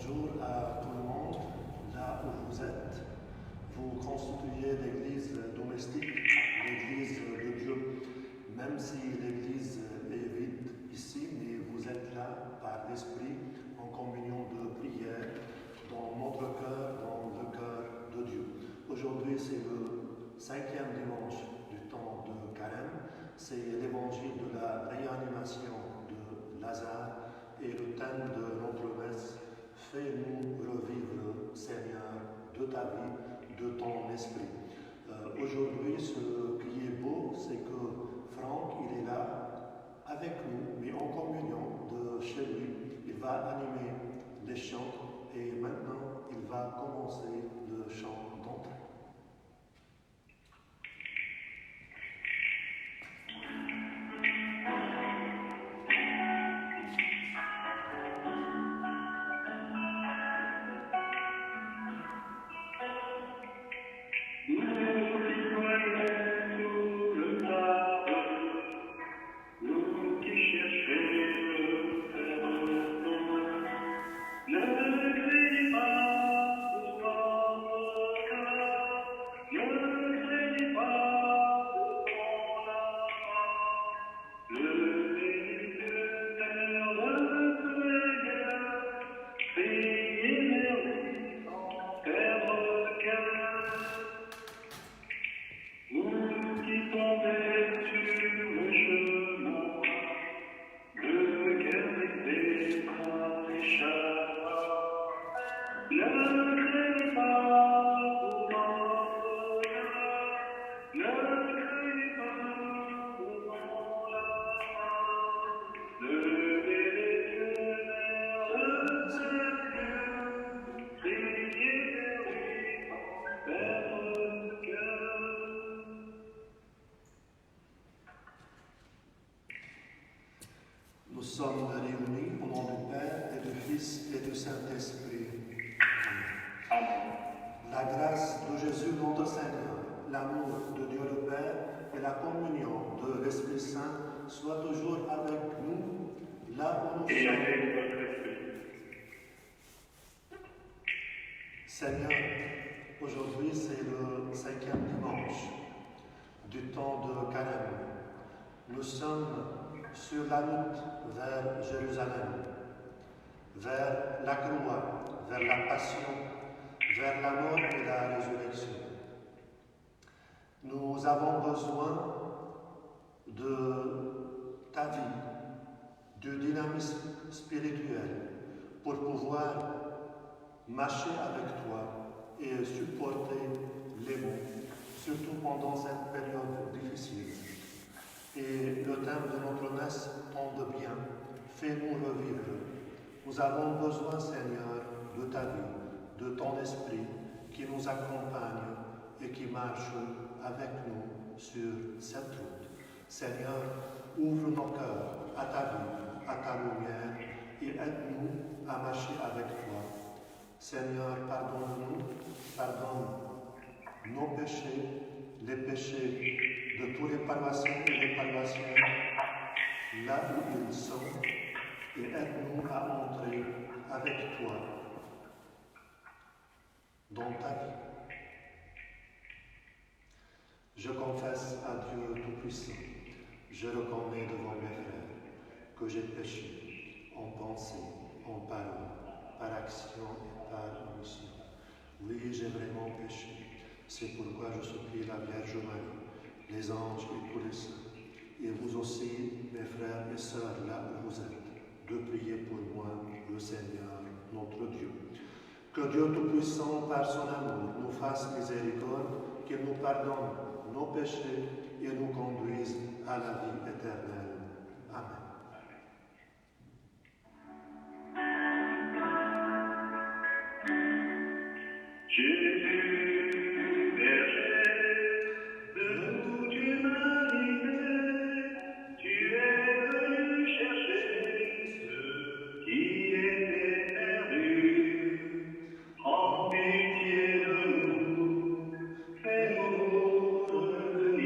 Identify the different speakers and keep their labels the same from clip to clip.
Speaker 1: Bonjour à tout le monde, là où vous êtes. Vous constituez l'Église domestique, l'Église de Dieu. Même si l'Église est vide ici, mais vous êtes là par l'Esprit en communion de prière dans notre cœur, dans le cœur de Dieu. Aujourd'hui, c'est le 5e dimanche du temps de Carême. C'est l'évangile de la réanimation de Lazare et le thème de notre messe. Fais-nous revivre, Seigneur, de ta vie, de ton esprit. Aujourd'hui, ce qui est beau, c'est que Franck, il est là avec nous, mais en communion de chez lui. Il va animer les chants et maintenant, il va commencer le chant d'entrée. Nous sommes réunis au nom du Père et du Fils et du Saint-Esprit. Amen. La grâce de Jésus notre Seigneur, l'amour de Dieu le Père et la communion de l'Esprit Saint soient toujours avec nous, là où nous sommes. Seigneur, aujourd'hui c'est le 5e dimanche du temps de Carême. Nous sommes sur la route vers Jérusalem, vers la croix, vers la passion, vers la mort et la résurrection. Nous avons besoin de ta vie, du dynamisme spirituel pour pouvoir marcher avec toi et supporter les maux, surtout pendant cette période difficile. Et le thème de notre messe tombe bien. Fais-nous revivre. Nous avons besoin, Seigneur, de ta vie, de ton esprit qui nous accompagne et qui marche avec nous sur cette route. Seigneur, ouvre nos cœurs à ta vie, à ta lumière et aide-nous à marcher avec toi. Seigneur, pardonne-nous, pardonne nos péchés, les péchés de tous les paroissiens et les paroissiennes, là où ils sont, et aide-nous à entrer avec toi dans ta vie. Je confesse à Dieu Tout-Puissant, je reconnais devant mes frères que j'ai péché en pensée, en parole, par action et par omission. Oui, j'ai vraiment péché. C'est pourquoi je supplie la Vierge Marie, les anges et tous les saints, et vous aussi, mes frères et sœurs, là où vous êtes, de prier pour moi, le Seigneur, notre Dieu. Que Dieu Tout-Puissant, par son amour, nous fasse miséricorde, qu'il nous pardonne nos péchés et nous conduise à la vie éternelle. Amen.
Speaker 2: Fais-nous revenir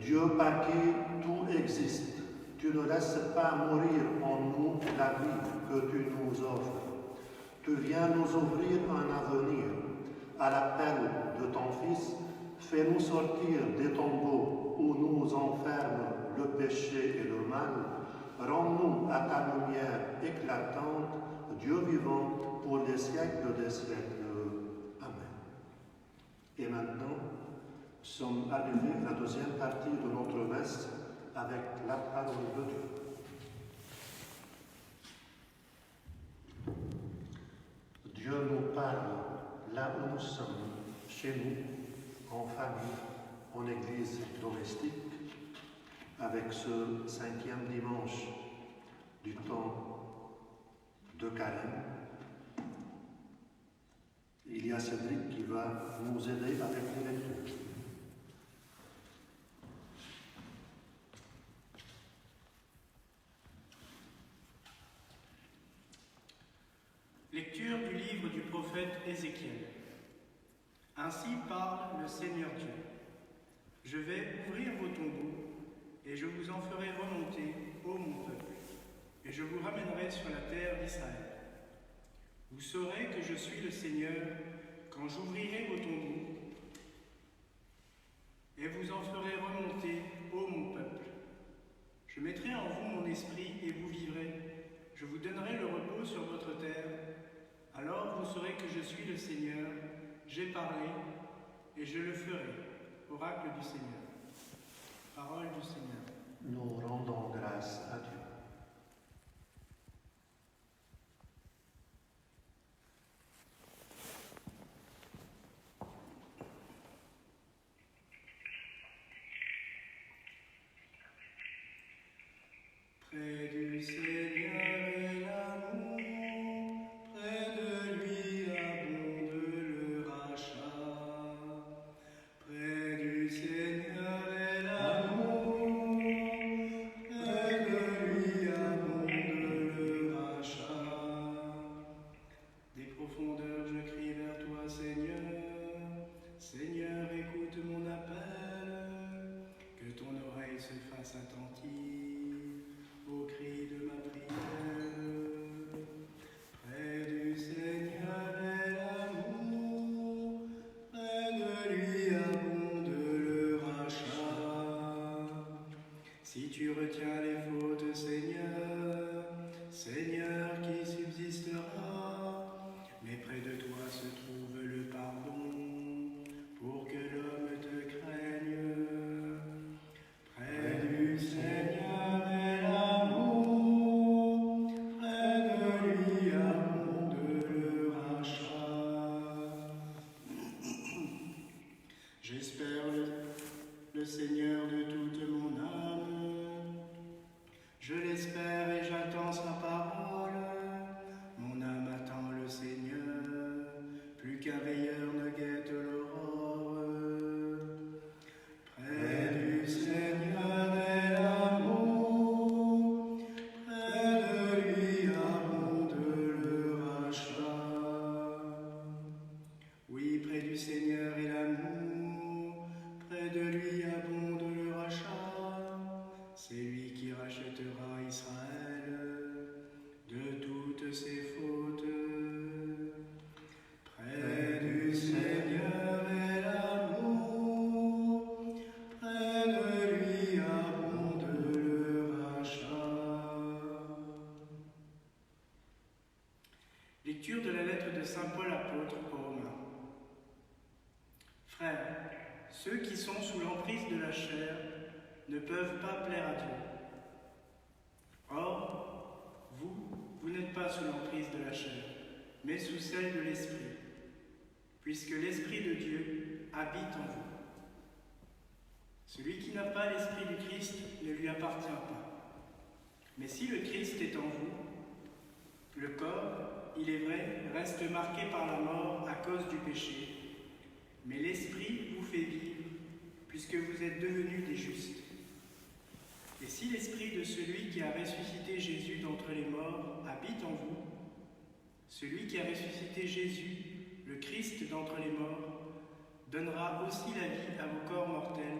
Speaker 1: Dieu par qui tout existe, tu ne laisses pas mourir en nous la vie que tu nous offres. Tu viens nous ouvrir un avenir. À l'appel de ton Fils, fais-nous sortir des tombeaux où nous enferme le péché et le mal. Rends-nous à ta lumière éclatante, Dieu vivant, pour les siècles des siècles. Amen. Et maintenant, nous sommes arrivés à la deuxième partie de notre messe avec la parole de Dieu. Dieu nous parle là où nous sommes, chez nous, en famille, en église domestique, avec ce 5e dimanche du temps de carême. Il y a Cédric qui va nous aider avec les lectures.
Speaker 2: Lecture du livre du prophète Ézéchiel. Ainsi parle le Seigneur Dieu. Je vais ouvrir vos tombeaux, et je vous en ferai remonter, ô mon peuple, et je vous ramènerai sur la terre d'Israël. Vous saurez que je suis le Seigneur quand j'ouvrirai vos tombeaux, et vous en ferai remonter, ô mon peuple. Je mettrai en vous mon esprit, et vous vivrez. Je vous donnerai le repos sur votre terre. Alors vous saurez que je suis le Seigneur, j'ai parlé, et je le ferai. Oracle du Seigneur. Parole du Seigneur.
Speaker 1: Nous rendons grâce à Dieu.
Speaker 2: Près du Seigneur est l'amour, près de lui abonde le rachat. Près du Seigneur est l'amour, près de lui abonde le rachat. Des profondeurs je crie vers toi, Seigneur. Seigneur, écoute mon appel, que ton oreille se fasse attentive au cri de ma prière. Près du Seigneur est l'amour, près de lui abonde le rachat. Si tu retiens les fautes, Seigneur, Seigneur, qui subsistera? Mais près de toi se trouve le pardon, pour que l'homme te craigne. Près du Seigneur est l'amour, près de lui abonde le rachat. J'espère le Seigneur de toute mon âme. Je l'espère et j'attends sa parole. Mon âme attend le Seigneur, plus qu'un veilleur ne guette l'aurore. Près du Seigneur est l'amour, près de lui abonde le rachat. Oui, près du Seigneur est l'amour, près de lui abonde le rachat. C'est lui qui rachètera Israël de toutes ses fautes. Près du Seigneur est l'amour, près de lui abonde le rachat. Lecture de la lettre de saint Paul apôtre aux Romains. Frères, ceux qui sont sous l'emprise de la chair ne peuvent pas plaire à Dieu. Or, vous n'êtes pas sous l'emprise de la chair, mais sous celle de l'Esprit, puisque l'Esprit de Dieu habite en vous. Celui qui n'a pas l'Esprit du Christ ne lui appartient pas. Mais si le Christ est en vous, le corps, il est vrai, reste marqué par la mort à cause du péché, mais l'Esprit vous fait vivre, puisque vous êtes devenus des justes. Et si l'Esprit de celui qui a ressuscité Jésus d'entre les morts habite en vous, celui qui a ressuscité Jésus, le Christ d'entre les morts, donnera aussi la vie à vos corps mortels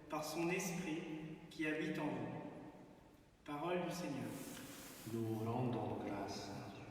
Speaker 2: par son esprit qui habite en vous. Parole du Seigneur.
Speaker 1: Nous rendons grâce à Dieu.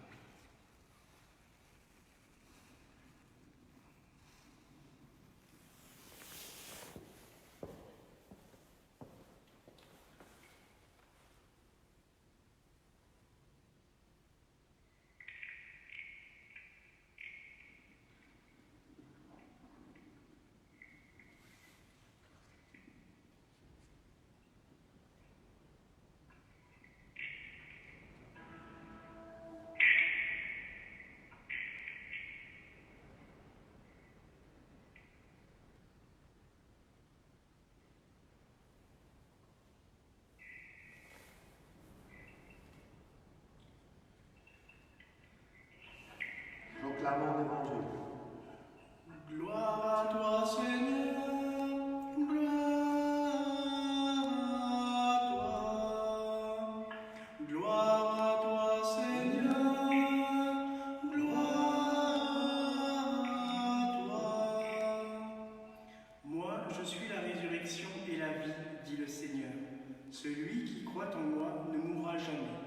Speaker 1: Proclamons l'Évangile.
Speaker 2: Gloire à toi, Seigneur. Gloire à toi. Gloire à toi, Seigneur. Gloire à toi. Moi, je suis la résurrection et la vie, dit le Seigneur. Celui qui croit en moi ne mourra jamais.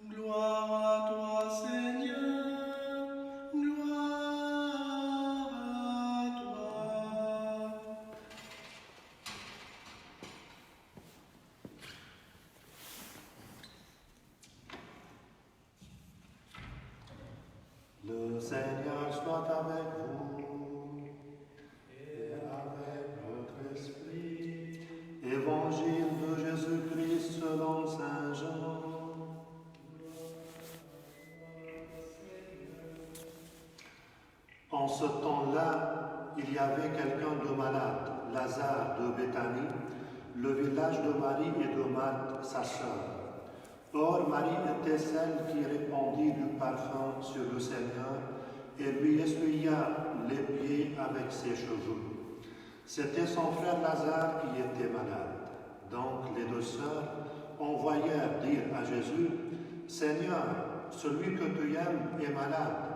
Speaker 2: Gloire à toi, Seigneur. Gloire à toi.
Speaker 1: Le Seigneur soit avec vous et avec votre esprit. Évangile de Jésus-Christ selon Saint Jean. En ce temps-là, il y avait quelqu'un de malade, Lazare de Béthanie, le village de Marie et de Marthe, sa sœur. Or, Marie était celle qui répandit du parfum sur le Seigneur et lui essuya les pieds avec ses cheveux. C'était son frère Lazare qui était malade. Donc les deux sœurs envoyèrent dire à Jésus, « Seigneur, celui que tu aimes est malade. »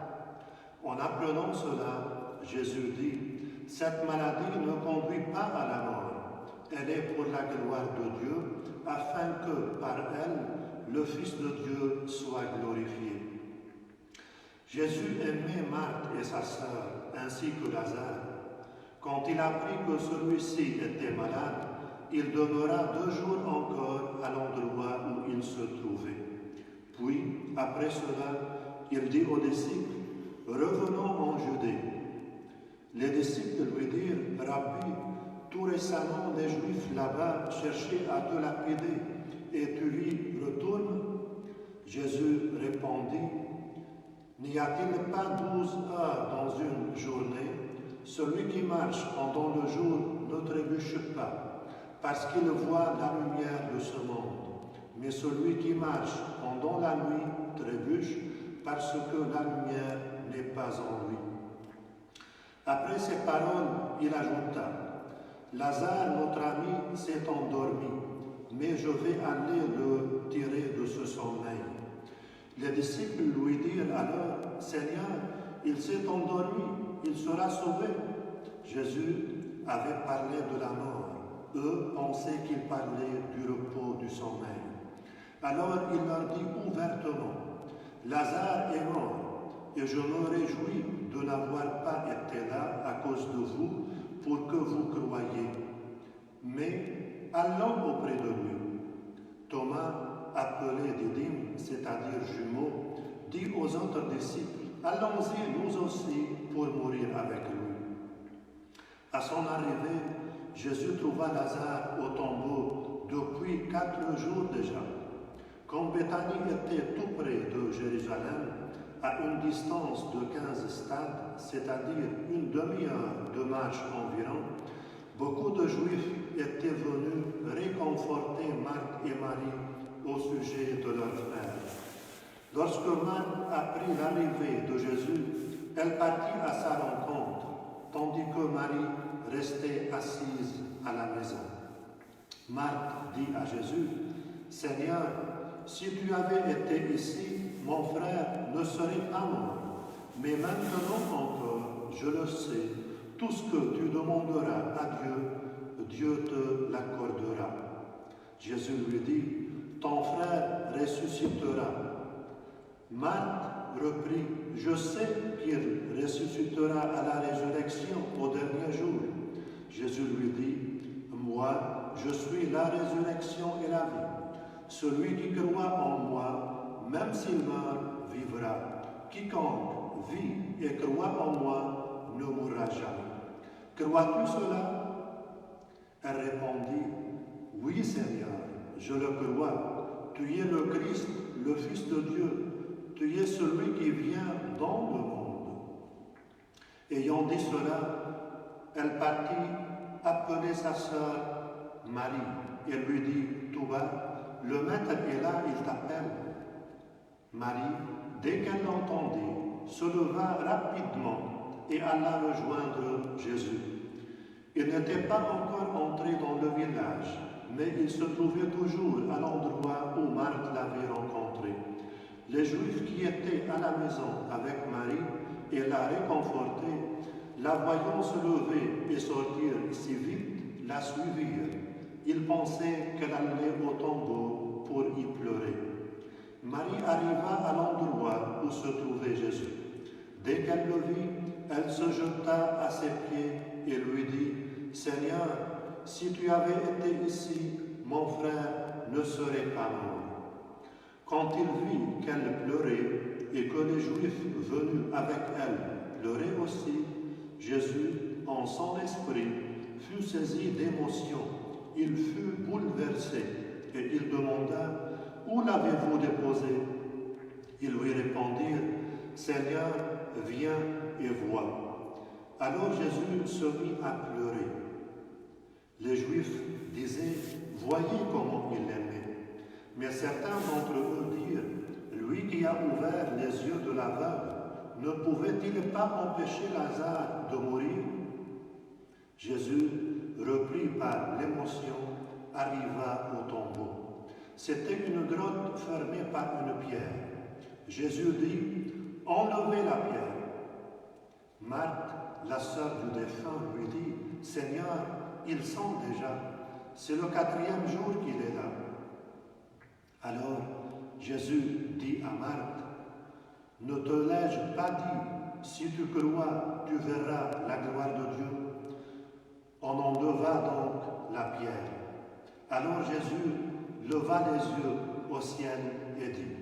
Speaker 1: En apprenant cela, Jésus dit, « Cette maladie ne conduit pas à la mort. Elle est pour la gloire de Dieu, afin que, par elle, le Fils de Dieu soit glorifié. » Jésus aimait Marthe et sa sœur, ainsi que Lazare. Quand il apprit que celui-ci était malade, il demeura 2 jours encore à l'endroit où il se trouvait. Puis, après cela, il dit aux disciples, « Revenons en Judée. » Les disciples lui dirent, « Rabbi, tout récemment les Juifs là-bas cherchaient à te lapider, et tu y retournes ?» Jésus répondit, « N'y a-t-il pas 12 heures dans une journée? Celui qui marche pendant le jour ne trébuche pas, parce qu'il voit la lumière de ce monde. Mais celui qui marche pendant la nuit trébuche, parce que la lumière n'est pas en lui. » Après ces paroles, il ajouta, « Lazare, notre ami, s'est endormi, mais je vais aller le tirer de ce sommeil. » Les disciples lui dirent alors, « Seigneur, il s'est endormi, il sera sauvé. » Jésus avait parlé de la mort. Eux pensaient qu'il parlait du repos du sommeil. Alors il leur dit ouvertement, « Lazare est mort, et je me réjouis de n'avoir pas été là à cause de vous, pour que vous croyiez. Mais allons auprès de lui. » Thomas, appelé Didyme, c'est-à-dire jumeau, dit aux autres disciples, « Allons-y nous aussi pour mourir avec lui. » À son arrivée, Jésus trouva Lazare au tombeau depuis 4 jours déjà. Comme Béthanie était tout près de Jérusalem, à une distance de 15 stades, c'est-à-dire une demi-heure de marche environ, beaucoup de Juifs étaient venus réconforter Marthe et Marie au sujet de leur frère. Lorsque Marthe apprit l'arrivée de Jésus, elle partit à sa rencontre, tandis que Marie restait assise à la maison. Marthe dit à Jésus, « Seigneur, si tu avais été ici, mon frère ne serait pas mort. Mais maintenant encore, je le sais, tout ce que tu demanderas à Dieu, Dieu te l'accordera. Jésus lui dit, ton frère ressuscitera. Marthe reprit, je sais qu'il ressuscitera à la résurrection au dernier jour. Jésus lui dit, moi, je suis la résurrection et la vie. Celui qui croit en moi, même s'il meurt, vivra. Quiconque vit et croit en moi ne mourra jamais. Crois-tu cela? Elle répondit, oui Seigneur, je le crois. Tu es le Christ, le Fils de Dieu. Tu es celui qui vient dans le monde. Ayant dit cela, elle partit appeler sa sœur Marie. Elle lui dit, tout bas, le maître est là, il t'appelle. Marie, dès qu'elle l'entendit, se leva rapidement et alla rejoindre Jésus. Il n'était pas encore entré dans le village, mais il se trouvait toujours à l'endroit où Marthe l'avait rencontré. Les Juifs qui étaient à la maison avec Marie et la réconfortaient, la voyant se lever et sortir si vite, la suivirent. Ils pensaient qu'elle allait au tombeau pour y pleurer. Marie arriva à l'endroit où se trouvait Jésus. Dès qu'elle le vit, elle se jeta à ses pieds et lui dit, Seigneur, si tu avais été ici, mon frère ne serait pas mort. Quand il vit qu'elle pleurait et que les Juifs venus avec elle pleuraient aussi, Jésus, en son esprit, fut saisi d'émotion. Il fut bouleversé et il demanda, où l'avez-vous déposé? Ils lui répondirent, Seigneur, viens et vois. Alors Jésus se mit à pleurer. Les Juifs disaient, voyez comment il l'aimait. Mais certains d'entre eux dirent, lui qui a ouvert les yeux de l'aveugle, ne pouvait-il pas empêcher Lazare de mourir? Jésus, repris par l'émotion, arriva au tombeau. C'était une grotte fermée par une pierre. Jésus dit, enlevez la pierre. Marthe, la sœur du défunt, lui dit, Seigneur, il sent déjà, c'est le 4e jour qu'il est là. Alors Jésus dit à Marthe, ne te l'ai-je pas dit, si tu crois, tu verras la gloire de Dieu. On enleva donc la pierre. Alors Jésus leva les yeux au ciel et dit,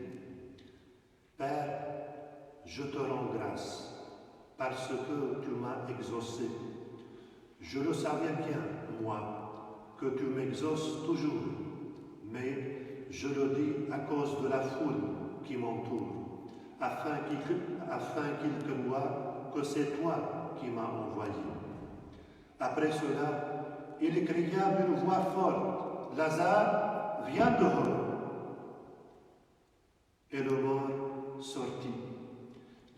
Speaker 1: Père, je te rends grâce parce que tu m'as exaucé. Je le savais bien, moi, que tu m'exauces toujours, mais je le dis à cause de la foule qui m'entoure, afin qu'ils croient que c'est toi qui m'as envoyé. Après cela, il cria d'une voix forte, Lazare, viens dehors. Et le mort sortit,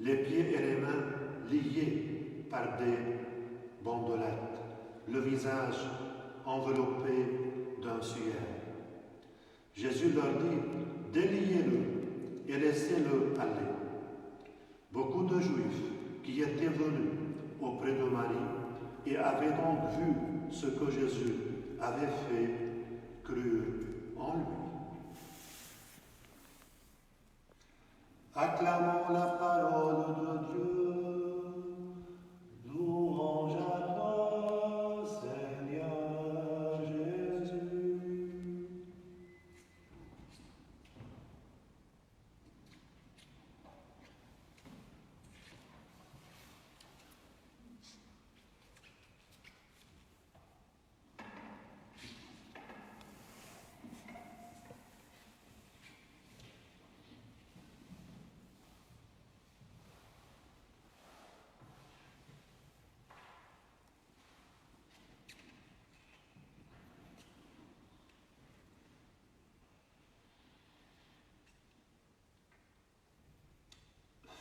Speaker 1: les pieds et les mains liés par des bandelettes, le visage enveloppé d'un suaire. Jésus leur dit, déliez-le et laissez-le aller. Beaucoup de Juifs qui étaient venus auprès de Marie et avaient donc vu ce que Jésus avait fait, crurent en lui. Acclamons la parole de Dieu. Louange à toi, Seigneur Jésus.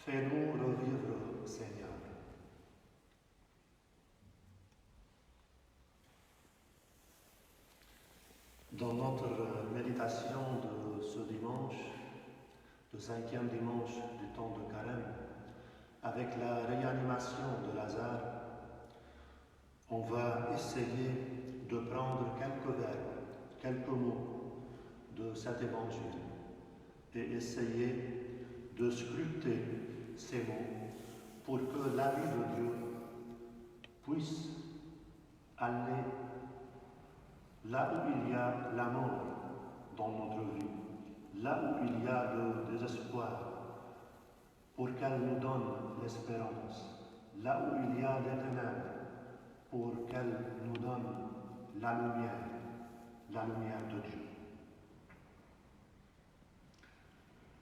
Speaker 1: Fais-nous revivre, Seigneur. Dans notre méditation de ce dimanche, le 5e dimanche du temps de Carême, avec la réanimation de Lazare, on va essayer de prendre quelques verbes, quelques mots de cet évangile et essayer de scruter ces mots pour que la vie de Dieu puisse aller là où il y a la mort dans notre vie, là où il y a le désespoir, pour qu'elle nous donne l'espérance, là où il y a les ténèbres, pour qu'elle nous donne la lumière de Dieu.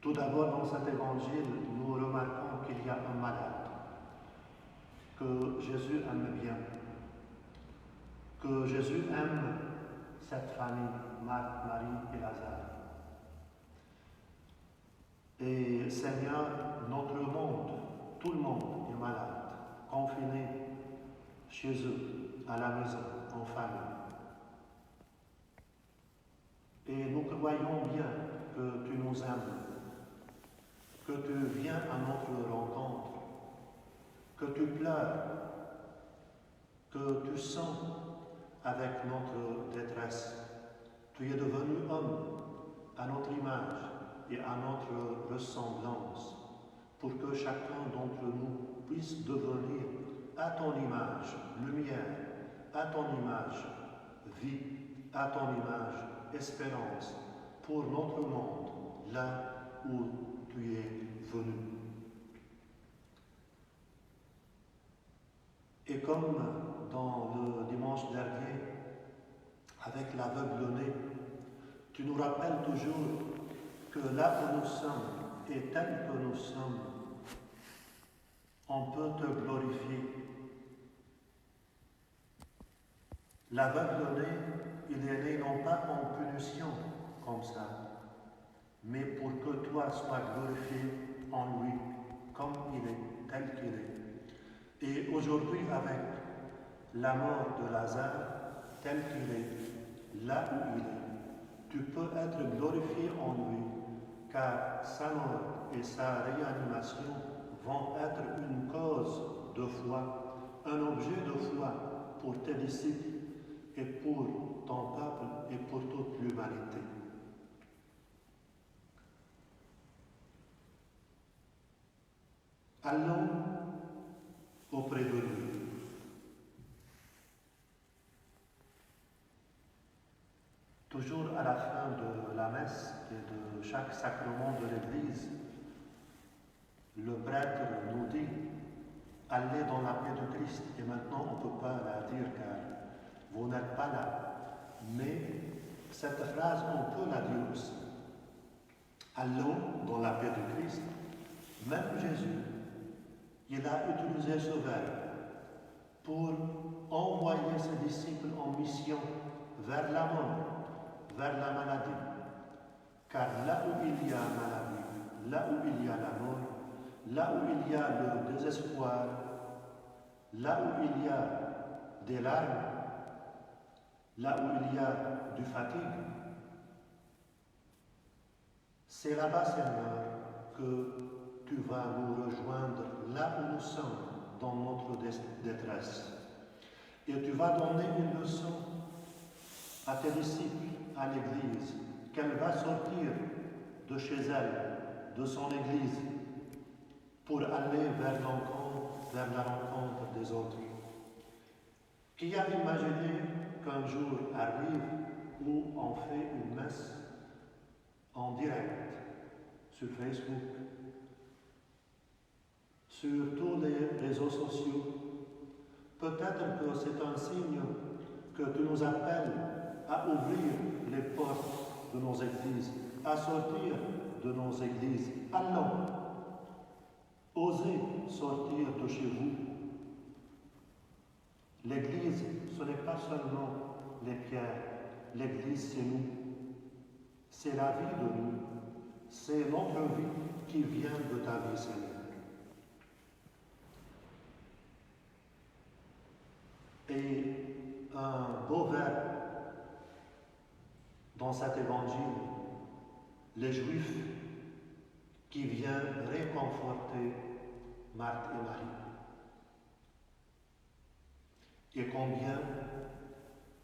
Speaker 1: Tout d'abord, dans cet évangile, nous remarquons qu'il y a un malade que Jésus aime bien, que Jésus aime cette famille, Marthe, Marie et Lazare. Et Seigneur, notre monde, tout le monde est malade, confiné chez eux, à la maison, en famille. Et nous croyons bien que tu nous aimes, que tu viens à notre rencontre, que tu pleures, que tu sens avec notre détresse. Tu es devenu homme à notre image et à notre ressemblance, pour que chacun d'entre nous puisse devenir à ton image lumière, à ton image vie, à ton image espérance pour notre monde, là où tu es venu. Et comme dans le dimanche dernier, avec l'aveugle-né, tu nous rappelles toujours que là où nous sommes et tel que nous sommes, on peut te glorifier. L'aveugle-né, il est né non pas en punition comme ça, mais pour que toi sois glorifié en lui, comme il est, tel qu'il est. Et aujourd'hui, avec la mort de Lazare, tel qu'il est, là où il est, tu peux être glorifié en lui, car sa mort et sa réanimation vont être une cause de foi, un objet de foi pour tes disciples et pour ton peuple et pour toute l'humanité. Allons auprès de lui. Toujours à la fin de la messe et de chaque sacrement de l'Église, le prêtre nous dit « Allez dans la paix de Christ ». Et maintenant, on ne peut pas la dire car vous n'êtes pas là. Mais cette phrase, on peut la dire aussi. Allons dans la paix de Christ. Même Jésus, il a utilisé ce verbe pour envoyer ses disciples en mission vers la mort, vers la maladie. Car là où il y a maladie, là où il y a la mort, là où il y a le désespoir, là où il y a des larmes, là où il y a du fatigue, c'est là-bas, Seigneur, que tu vas nous rejoindre là où nous sommes dans notre détresse. Et tu vas donner une leçon à tes disciples, à l'Église, qu'elle va sortir de chez elle, de son Église, pour aller vers la rencontre des autres. Qui a imaginé qu'un jour arrive où on fait une messe en direct sur Facebook, sur tous les réseaux sociaux? Peut-être que c'est un signe que tu nous appelles à ouvrir les portes de nos églises, à sortir de nos églises. Allons, osez sortir de chez vous. L'église, ce n'est pas seulement les pierres. L'église, c'est nous. C'est la vie de nous. C'est notre vie qui vient de ta vie, Seigneur. Et un beau verbe dans cet évangile, les Juifs qui viennent réconforter Marthe et Marie. Et combien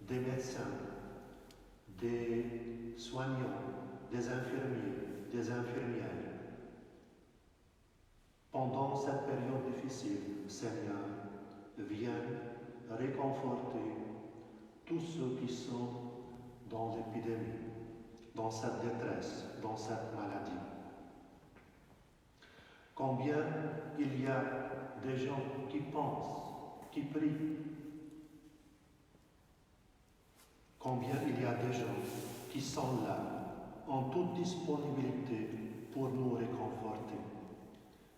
Speaker 1: des médecins, des soignants, des infirmiers, des infirmières. Pendant cette période difficile, Seigneur, viens réconforter tous ceux qui sont dans l'épidémie, dans cette détresse, dans cette maladie. Combien il y a des gens qui pensent, qui prient. Combien il y a des gens qui sont là, en toute disponibilité pour nous réconforter.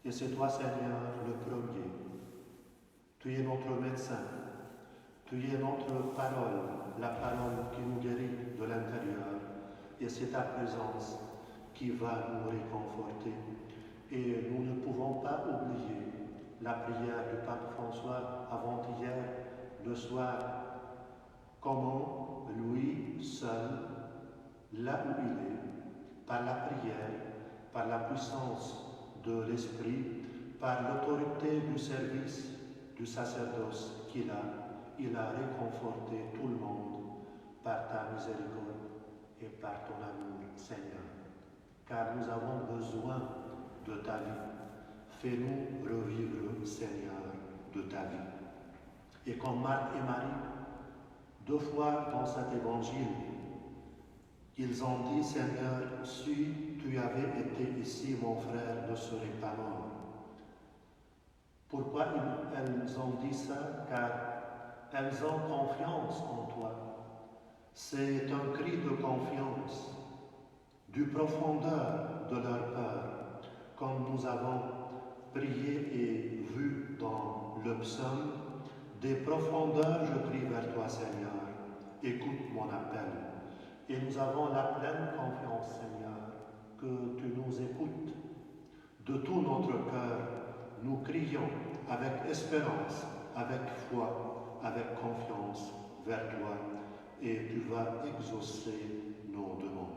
Speaker 1: Et c'est toi, Seigneur, le premier. Tu es notre médecin. Tu es notre parole, la parole qui nous guérit de l'intérieur. Et c'est ta présence qui va nous réconforter. Et nous ne pouvons pas oublier la prière du pape François avant-hier, le soir. Comment lui seul, là où il est, par la prière, par la puissance de l'Esprit, par l'autorité du service, du sacerdoce qu'il a, il a réconforté tout le monde par ta miséricorde et par ton amour, Seigneur. Car nous avons besoin de ta vie. Fais-nous revivre, Seigneur, de ta vie. Et comme Marc et Marie, 2 fois dans cet évangile, ils ont dit, Seigneur, si tu avais été ici, mon frère ne serait pas mort. Pourquoi elles ont dit ça? Car elles ont confiance en toi. C'est un cri de confiance, du profondeur de leur peur, comme nous avons prié et vu dans le psaume. Des profondeurs, je crie vers toi, Seigneur. Écoute mon appel. Et nous avons la pleine confiance, Seigneur, que tu nous écoutes. De tout notre cœur, nous crions avec espérance, avec foi, avec confiance vers toi. Et tu vas exaucer nos demandes.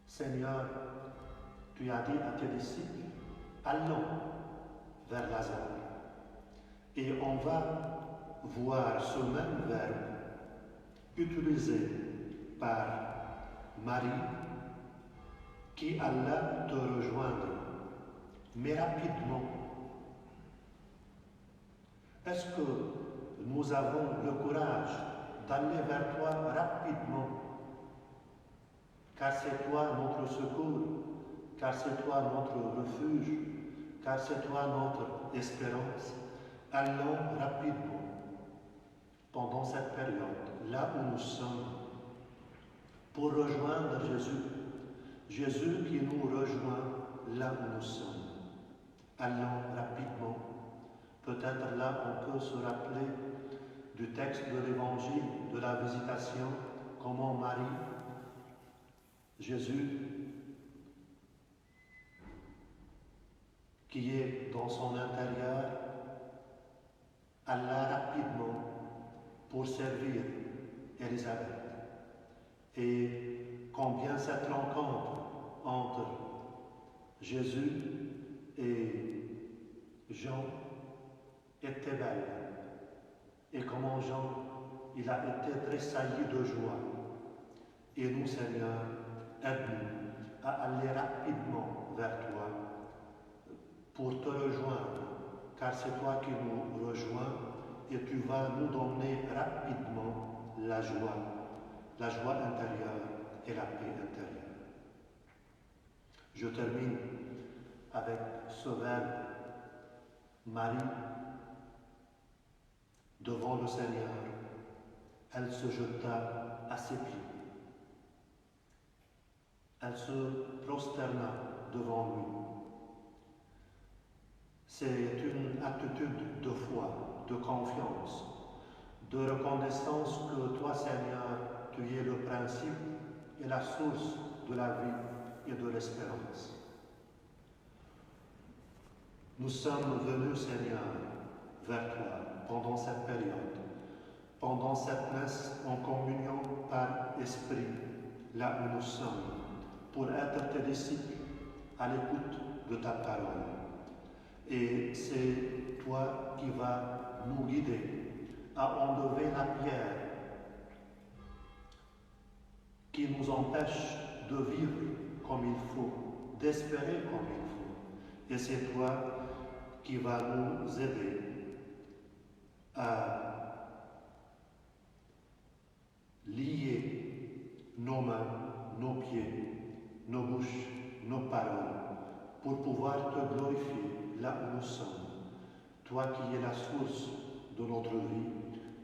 Speaker 1: Seigneur, tu as dit à tes disciples, allons vers Lazare. Et on va voir ce même verbe utilisé par Marie qui alla te rejoindre, mais rapidement. Est-ce que nous avons le courage d'aller vers toi rapidement? Car c'est toi notre secours, car c'est toi notre refuge, car c'est toi notre espérance. Allons rapidement pendant cette période, là où nous sommes, pour rejoindre Jésus. Jésus qui nous rejoint là où nous sommes. Allons rapidement. Peut-être là on peut se rappeler du texte de l'Évangile, de la visitation, comment Marie, Jésus, qui est dans son intérieur, alla rapidement pour servir Élisabeth. Et combien cette rencontre entre Jésus et Jean était belle. Et comment Jean, il a été tressailli de joie. Et nous, Seigneur, aide-nous à aller rapidement vers toi pour te rejoindre, car c'est toi qui nous rejoins et tu vas nous donner rapidement la joie intérieure et la paix intérieure. Je termine avec ce verbe. Marie, devant le Seigneur, elle se jeta à ses pieds. Elle se prosterna devant lui. C'est une attitude de foi, de confiance, de reconnaissance que toi, Seigneur, tu es le principe et la source de la vie et de l'espérance. Nous sommes venus, Seigneur, vers toi pendant cette période, pendant cette messe en communion par Saint-Esprit là où nous sommes pour être tes disciples à l'écoute de ta parole. Et c'est toi qui vas nous guider à enlever la pierre qui nous empêche de vivre comme il faut, d'espérer comme il faut. Et c'est toi qui vas nous aider à lier nos mains, nos pieds, nos bouches, nos paroles, pour pouvoir te glorifier là où nous sommes. Toi qui es la source de notre vie,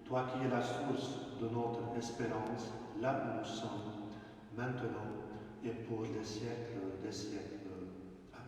Speaker 1: toi qui es la source de notre espérance, là où nous sommes, maintenant et pour les siècles des siècles. Amen.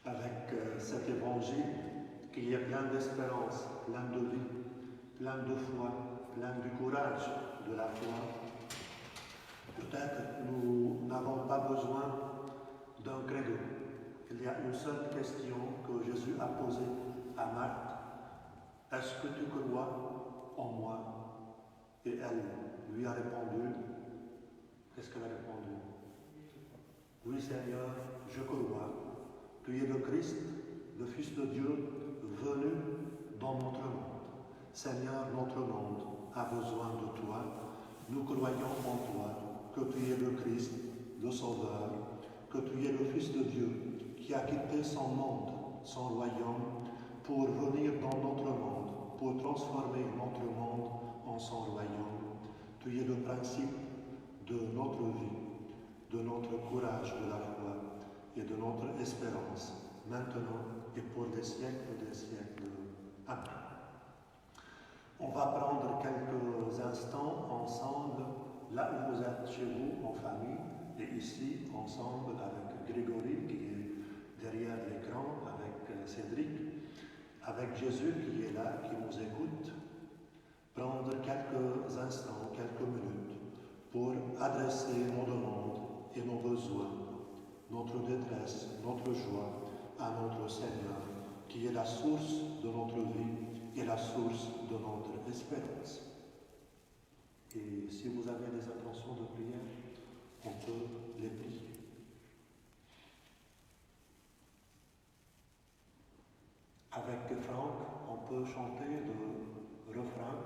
Speaker 1: Avec cet évangile qui est plein d'espérance, plein de vie, plein de foi, plein du courage de la foi. Peut-être nous n'avons pas besoin d'un credo. Il y a une seule question que Jésus a posée à Marthe. Est-ce que tu crois en moi? Et elle lui a répondu. Qu'est-ce qu'elle a répondu? Oui Seigneur, je crois. Tu es le Christ, le Fils de Dieu, venu dans notre monde. Seigneur, notre monde a besoin de toi. Nous croyons en toi, que tu es le Christ, le Sauveur, que tu es le Fils de Dieu, qui a quitté son monde, son royaume, pour venir dans notre monde, pour transformer notre monde en son royaume. Tu es le principe de notre vie, de notre courage de la foi et de notre espérance, maintenant et pour les siècles des siècles. Amen. On va prendre quelques instants ensemble, là où vous êtes chez vous, en famille, et ici, ensemble avec Grégory, qui est derrière l'écran, avec Cédric, avec Jésus qui est là, qui nous écoute, prendre quelques instants, quelques minutes, pour adresser nos demandes et nos besoins, notre détresse, notre joie à notre Seigneur, qui est la source de notre vie et la source de notre espérance. Et si vous avez des intentions de prière, on peut les prier. Avec Franck, on peut chanter le refrain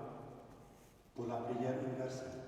Speaker 1: pour la prière universelle.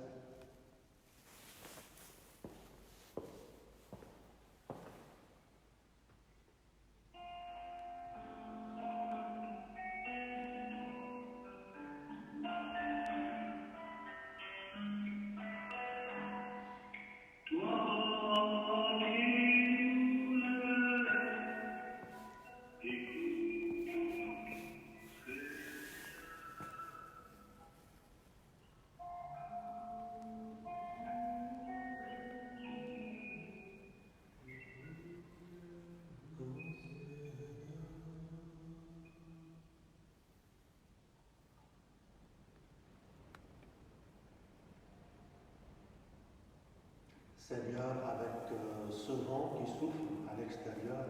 Speaker 1: Seigneur, avec ce vent qui souffle à l'extérieur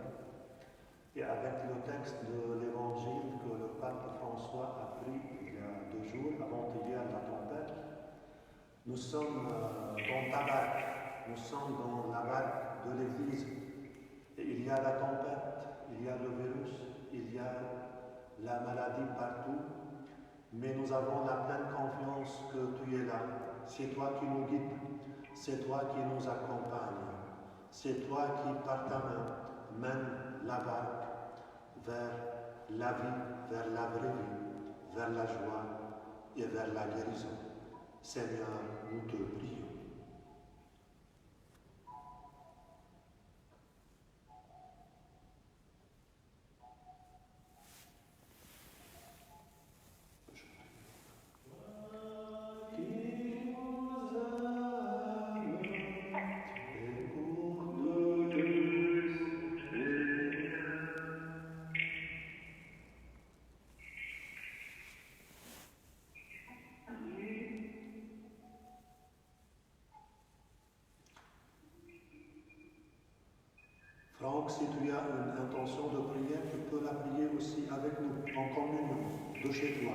Speaker 1: et avec le texte de l'Évangile que le pape François a pris il y a 2 jours, avant-hier, la tempête, Nous sommes dans ta barque, nous sommes dans la barque de l'Église. Et il y a la tempête, il y a le virus, il y a la maladie partout, mais nous avons la pleine confiance que tu es là. C'est toi qui nous guides, c'est toi qui nous accompagne, c'est toi qui, par ta main, mène la barque vers la vie, vers la vraie vie, vers la joie et vers la guérison. Seigneur, nous te prions. Franck, si tu as une intention de prière, tu peux la prier aussi avec nous, en communion, de chez toi.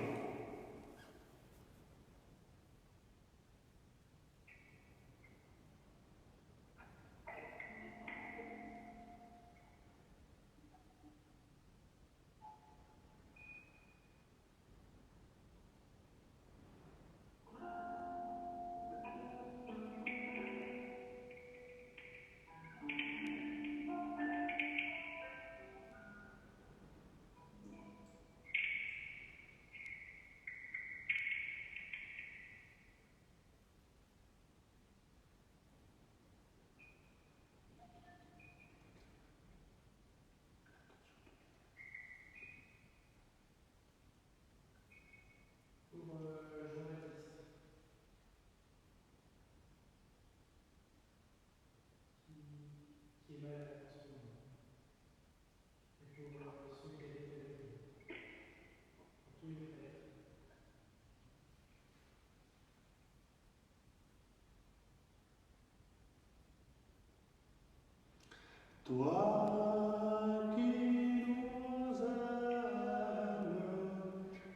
Speaker 1: Toi qui nous aimes,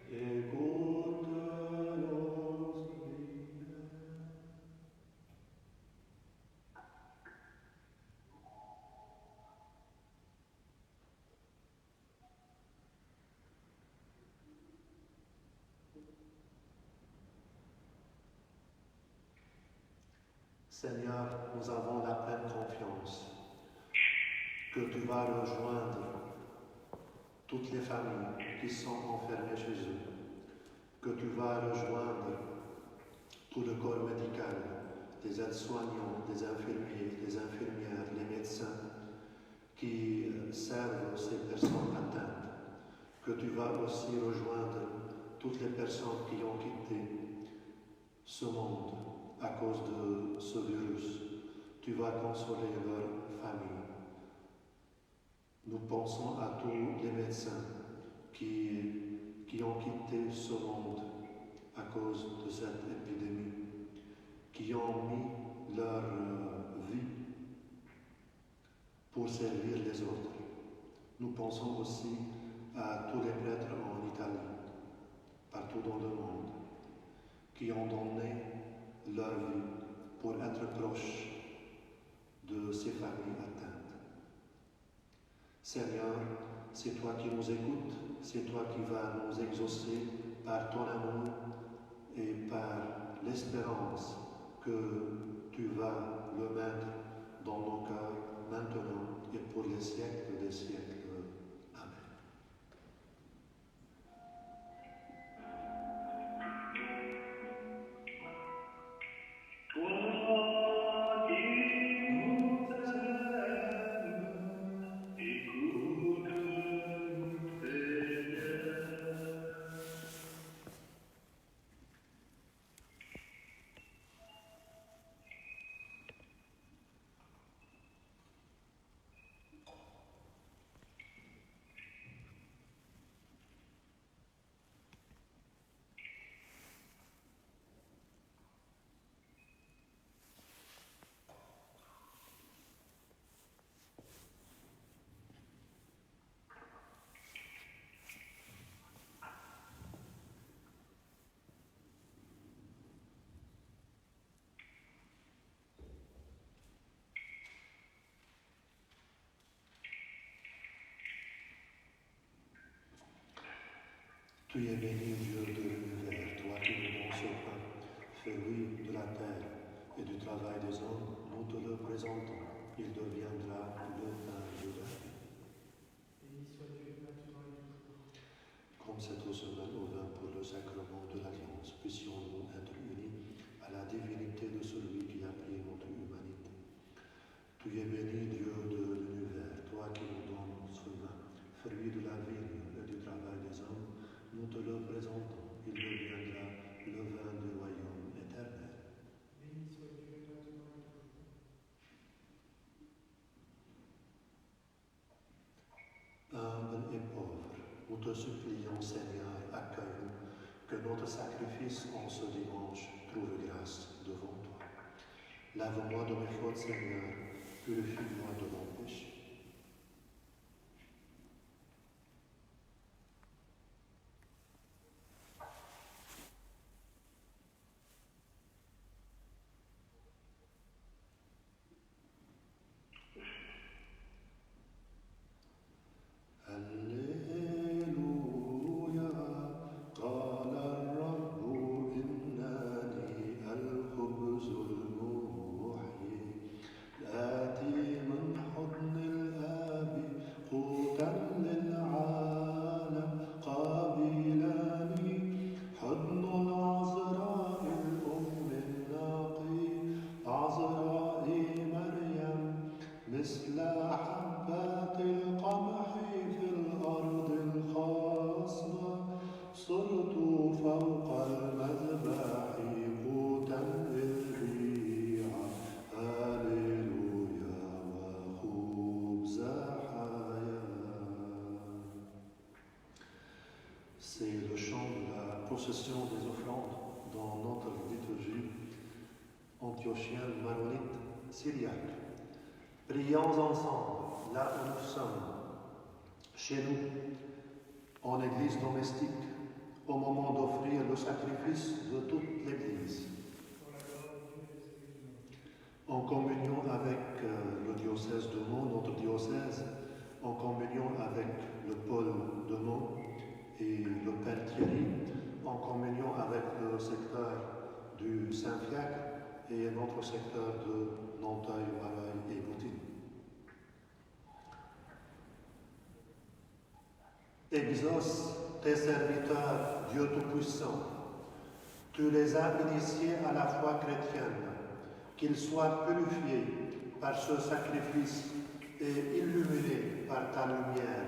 Speaker 1: écoute nos prières. Seigneur, nous avons la pleine confiance que tu vas rejoindre toutes les familles qui sont enfermées chez eux, que tu vas rejoindre tout le corps médical, des aides-soignants, des infirmiers, des infirmières, les médecins qui servent ces personnes atteintes, que tu vas aussi rejoindre toutes les personnes qui ont quitté ce monde à cause de ce virus. Tu vas consoler leur famille. Nous pensons à tous les médecins qui ont quitté ce monde à cause de cette épidémie, qui ont mis leur vie pour servir les autres. Nous pensons aussi à tous les prêtres en Italie, partout dans le monde, qui ont donné leur vie pour être proches de ces familles atteintes. Seigneur, c'est toi qui nous écoutes, c'est toi qui vas nous exaucer par ton amour et par l'espérance que tu vas le mettre dans nos cœurs maintenant et pour les siècles des siècles. Amen. Tu es béni, Dieu de l'univers, toi qui nous donnes ce pain, fruit de la terre et du travail des hommes, nous te le présentons. Il deviendra le pain de la vie. Comme cette semaine au vin pour le sacrement de l'Alliance, puissions-nous être unis à la divinité de celui qui a pris notre humanité. Tu es béni, Dieu de l'univers, toi qui nous donnes ce vin, fruit de la vigne et du travail des hommes, nous te le présentons. Il deviendra le vin du royaume éternel. Humble et pauvre, nous te supplions, Seigneur, accueille-nous, que notre sacrifice en ce dimanche trouve grâce devant toi. Lave-moi de mes fautes, Seigneur, purifie-moi de mon péché. C'est le chant de la procession des offrandes dans notre liturgie antiochienne maronite syriaque. Prions ensemble, là où nous sommes, chez nous, en église domestique, au moment d'offrir le sacrifice de toute l'église. En communion avec le diocèse de Meaux, notre diocèse, en communion avec le pôle de Meaux et le Père Thierry, en communion avec le secteur du Saint-Fiacre et notre secteur de Nanteuil, Valaille et Boutine. Exauce tes serviteurs, Dieu Tout-Puissant. Tu les as initiés à la foi chrétienne, qu'ils soient purifiés par ce sacrifice et illuminés par ta lumière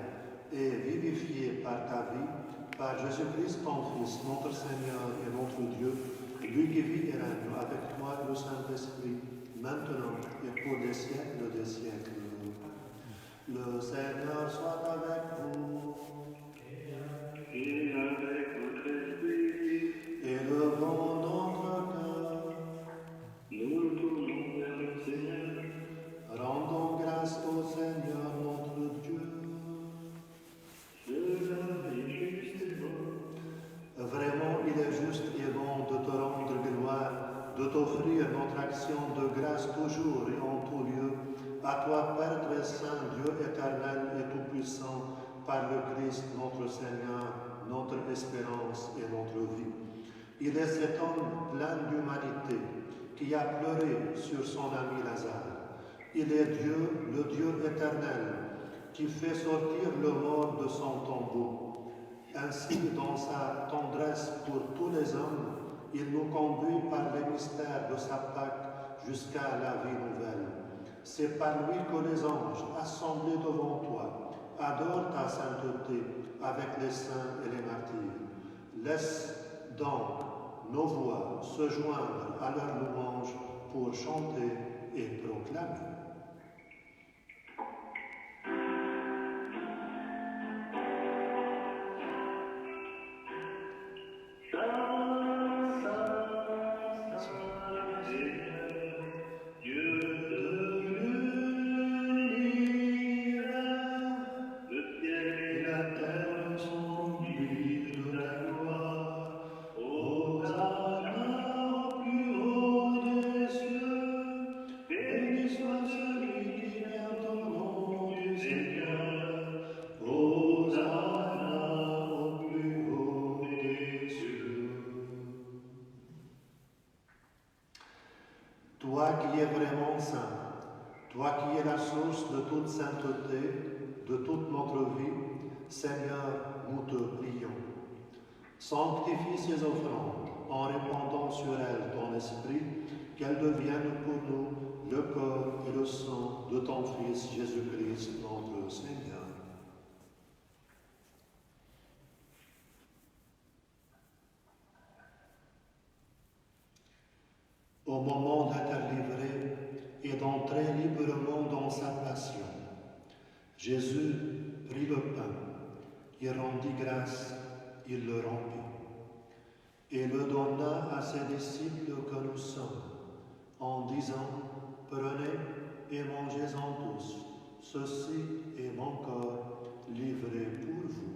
Speaker 1: et vivifiés par ta vie, par Jésus-Christ, ton Fils, notre Seigneur et notre Dieu, lui qui vit et règne avec toi le Saint-Esprit, maintenant et pour des siècles des siècles. Le Seigneur soit avec vous.
Speaker 3: Et avec votre esprit,
Speaker 1: Élevons notre cœur.
Speaker 3: nous nous tournons vers le Seigneur.
Speaker 1: Rendons grâce au Seigneur notre Dieu.
Speaker 3: Cela est juste et bon.
Speaker 1: Vraiment, il est juste et bon de te rendre gloire, de t'offrir notre action de grâce toujours et en tout lieu. À toi, Père très saint, Dieu éternel et tout-puissant, par le Christ, notre Seigneur, notre espérance et notre vie. Il est cet homme plein d'humanité qui a pleuré sur son ami Lazare. Il est Dieu, le Dieu éternel, qui fait sortir le mort de son tombeau. Ainsi, dans sa tendresse pour tous les hommes, il nous conduit par les mystères de sa Pâque jusqu'à la vie nouvelle. C'est par lui que les anges, assemblés devant toi, adorent ta sainteté avec les saints et les martyrs. Laisse donc nos voix se joindre à leur louange pour chanter et proclamer.
Speaker 3: Béni soit
Speaker 1: Toi qui es vraiment saint, toi qui es la source de toute sainteté, de toute notre vie, Seigneur, nous te prions. Sanctifie ces offrandes en répandant sur elles ton esprit, qu'elles deviennent pour nous le corps et le sang de ton Fils Jésus-Christ, notre Seigneur. Au moment d'être livré et d'entrer librement dans sa passion, Jésus prit le pain, il rendit grâce, il le rompit et le donna à ses disciples que nous sommes, en disant, prenez et mangez-en tous, ceci est mon corps livré pour vous.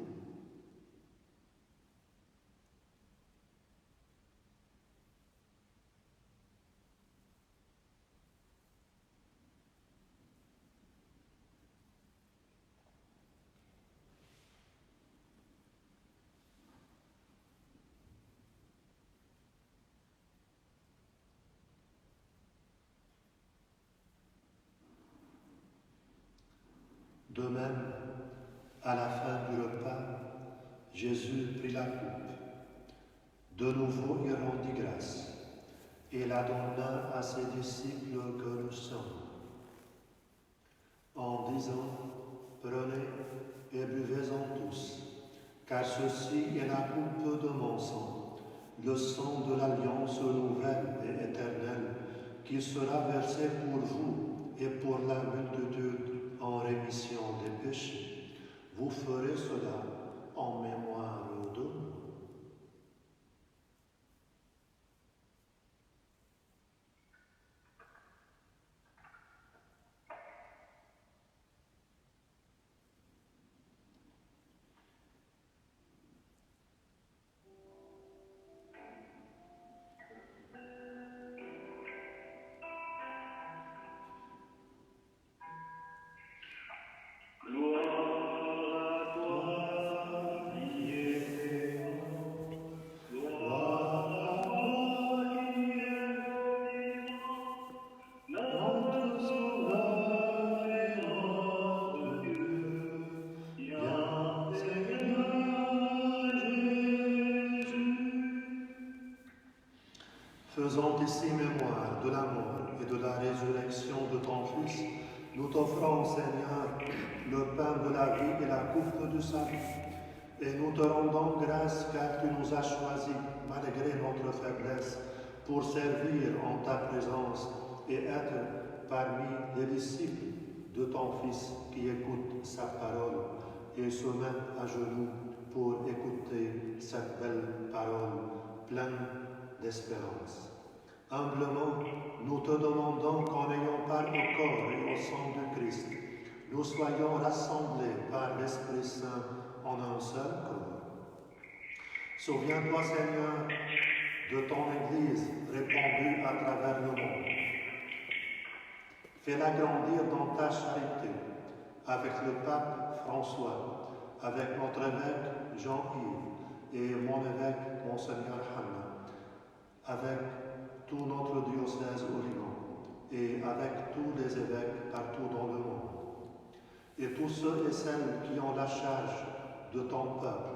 Speaker 1: De même, à la fin du repas, Jésus prit la coupe. De nouveau, il rendit grâce et la donna à ses disciples que nous sommes, en disant, prenez et buvez-en tous, car ceci est la coupe de mon sang, le sang de l'alliance nouvelle et éternelle, qui sera versé pour vous et pour la multitude en rémission des péchés. Vous ferez cela en mémoire de nous. Faisant ici mémoire de la mort et de la résurrection de ton Fils, nous t'offrons, Seigneur, le pain de la vie et la coupe du salut. Et nous te rendons grâce car tu nous as choisis, malgré notre faiblesse, pour servir en ta présence et être parmi les disciples de ton Fils qui écoutent sa parole et se mettent à genoux pour écouter cette belle parole pleine d'espérance. Humblement, nous te demandons qu'en ayant part au corps et au sang du Christ, nous soyons rassemblés par l'Esprit Saint en un seul corps. Souviens-toi, Seigneur, de ton Église répandue à travers le monde. Fais-la grandir dans ta charité, avec le pape François, avec notre évêque Jean-Yves et mon évêque Monseigneur Hanna, avec tout notre diocèse au Liban et avec tous les évêques partout dans le monde, et tous ceux et celles qui ont la charge de ton peuple.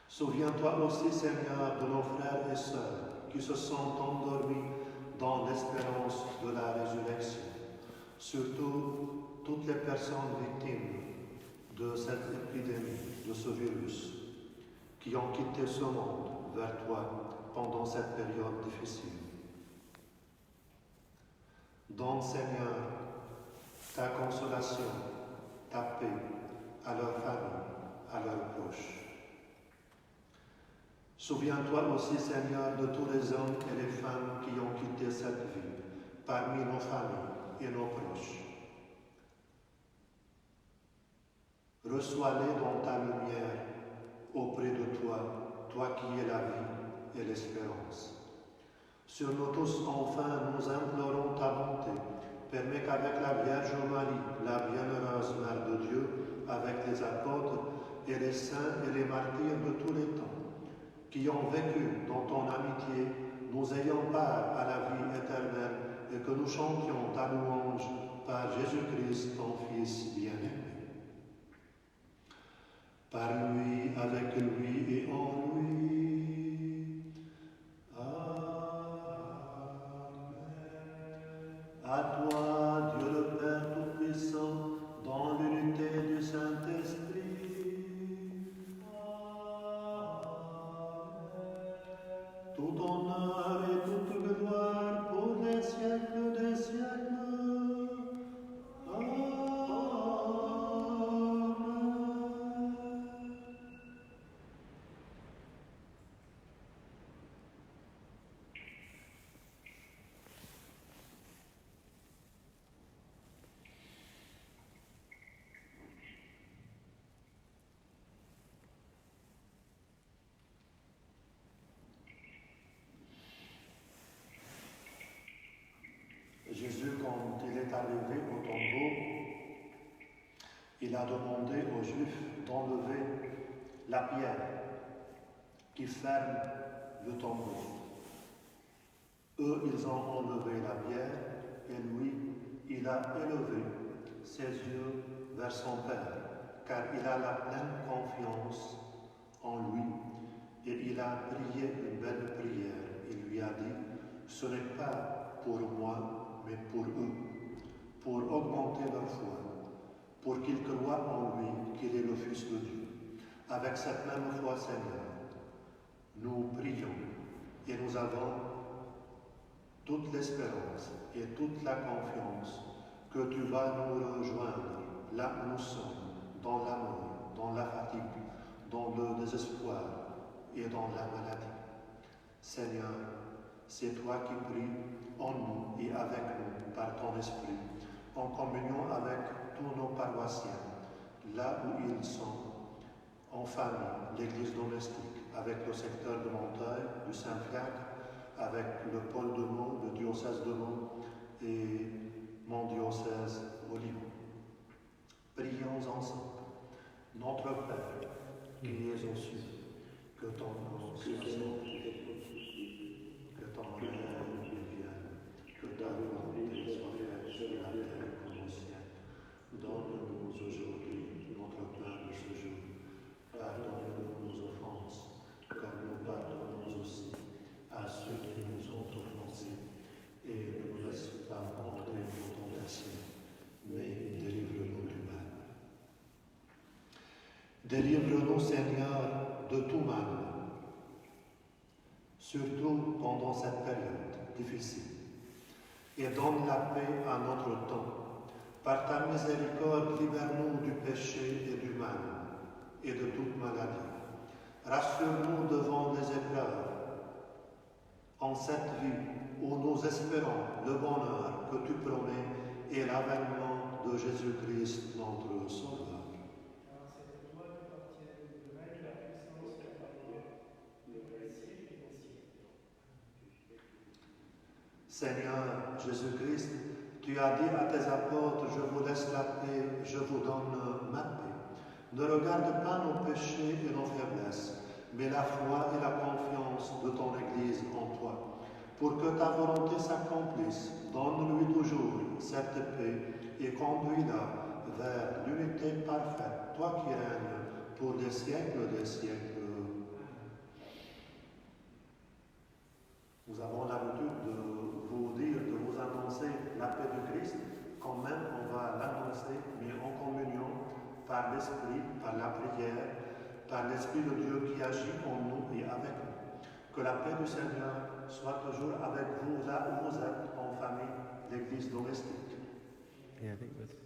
Speaker 1: Souviens-toi aussi, Seigneur, de nos frères et sœurs qui se sont endormis dans l'espérance de la résurrection, surtout toutes les personnes victimes de cette épidémie, de ce virus, qui ont quitté ce monde vers toi pendant cette période difficile. Donne, Seigneur, ta consolation, ta paix à leurs familles, à leurs proches. Souviens-toi aussi, Seigneur, de tous les hommes et les femmes qui ont quitté cette vie, parmi nos familles et nos proches. Reçois-les dans ta lumière auprès de toi, toi qui es la vie et l'espérance. Sur nous tous, enfin, nous implorons ta bonté. Permets qu'avec la Vierge Marie, la bienheureuse Mère de Dieu, avec les apôtres et les saints et les martyrs de tous les temps, qui ont vécu dans ton amitié, nous ayons part à la vie éternelle que nous chantions ta louange par Jésus-Christ, ton Fils bien-aimé. Par lui, avec lui et en lui. Amen. À toi, Dieu le Père Tout-Puissant, dans l'unité du Saint-Esprit. Tout honneur et toute gloire pour les siècles des siècles. Amen. Jésus, quand il est arrivé au tombeau, il a demandé aux Juifs d'enlever la pierre qui ferme le tombeau. Eux, ils ont enlevé la pierre et lui, il a élevé ses yeux vers son Père, car il a la pleine confiance en lui et il a prié une belle prière. Il lui a dit, ce n'est pas pour moi, mais pour eux, pour augmenter leur foi, pour qu'ils croient en lui, qu'il est le Fils de Dieu. Avec cette même foi, Seigneur, nous prions et nous avons toute l'espérance et toute la confiance que tu vas nous rejoindre là où nous sommes, dans la mort, dans la fatigue, dans le désespoir et dans la maladie. Seigneur, c'est toi qui pries en nous et avec nous par ton esprit, en communion avec tous nos paroissiens, là où ils sont, en famille, l'église domestique, avec le secteur de Montreuil, du Saint-Fiacre, avec le pôle de Meaux, le diocèse de Meaux et mon diocèse au Liban. Prions ensemble. Notre Père, qui es aux cieux, que ton nom soit sanctifié, que ton règne vienne, que ta volonté soit faite sur la terre comme au ciel. Donne-nous aujourd'hui notre pain de ce jour. Pardonne-nous nos offenses, comme nous pardonnons aussi à ceux qui nous ont offensés. Et ne nous laisse pas entrer en tentation, mais délivre-nous du mal. Délivre-nous, Seigneur, de tout mal, surtout pendant cette période difficile, et donne la paix à notre temps. Par ta miséricorde, libère-nous du péché et du mal, et de toute maladie. Rassure-nous devant les épreuves, en cette vie où nous espérons le bonheur que tu promets et l'avènement de Jésus-Christ, notre Sauveur. Seigneur Jésus-Christ, tu as dit à tes apôtres, je vous laisse la paix, je vous donne ma paix. Ne regarde pas nos péchés et nos faiblesses, mais la foi et la confiance de ton Église en toi. Pour que ta volonté s'accomplisse, donne-lui toujours cette paix et conduis-la vers l'unité parfaite, toi qui règnes pour les siècles des siècles. Nous avons l'habitude de vous dire, de vous annoncer la paix de Christ, quand même on va l'annoncer, mais en communion, par l'Esprit, par la prière, par l'Esprit de Dieu qui agit en nous et avec nous. Que la paix du Seigneur soit toujours avec vous, là où vous êtes, en famille, l'Église domestique.
Speaker 4: Et avec votre esprit.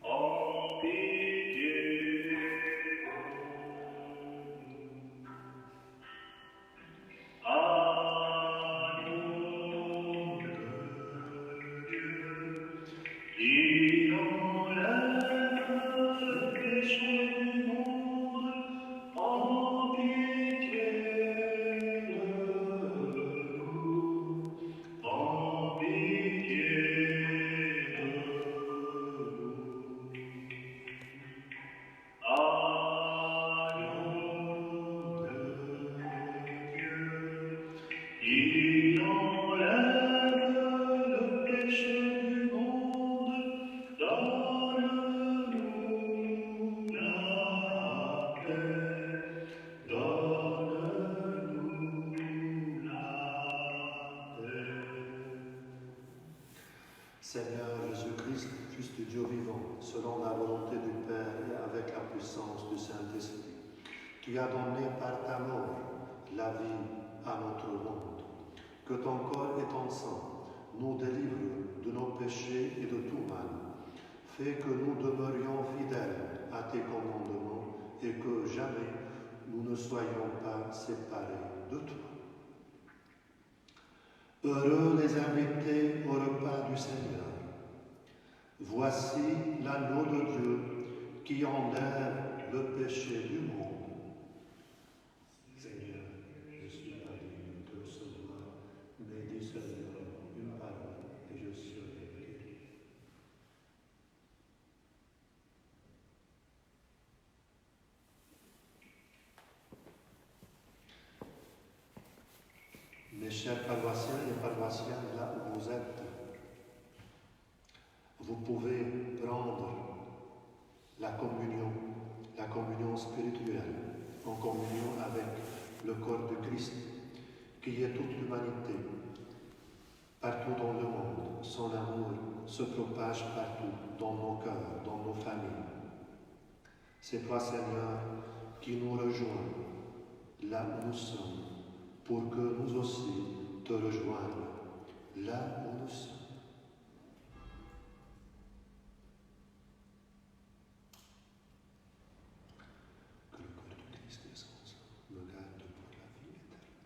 Speaker 3: Oh qui enlève le péché du monde, en pitié de nous, en pitié de nous. Agneau de Dieu, qui enlève le péché du monde, donne-nous la paix, donne-nous la paix.
Speaker 1: Seigneur Jésus-Christ, juste Dieu vivant, selon la volonté du Père et avec la puissance du Saint-Esprit, tu as donné par ta mort la vie à notre monde. Que ton corps et ton sang nous délivrent de nos péchés et de tout mal. Fais que nous demeurions fidèles à tes commandements et que jamais nous ne soyons pas séparés de toi. Heureux les invités au repas du Seigneur. Voici l'agneau de Dieu qui enlève le péché du monde. Seigneur, je suis pas digne de recevoir, mais dis seulement une parole et je serai guéri. Mes chers paroissiens et paroissiennes, là où vous êtes, vous pouvez prendre la communion spirituelle, en communion avec le corps de Christ, qui est toute l'humanité. Partout dans le monde, son amour se propage partout, dans nos cœurs, dans nos familles. C'est toi, Seigneur, qui nous rejoins là où nous sommes, pour que nous aussi te rejoignions là où nous sommes. Que le corps de Christ et son sang me gardent pour la vie éternelle.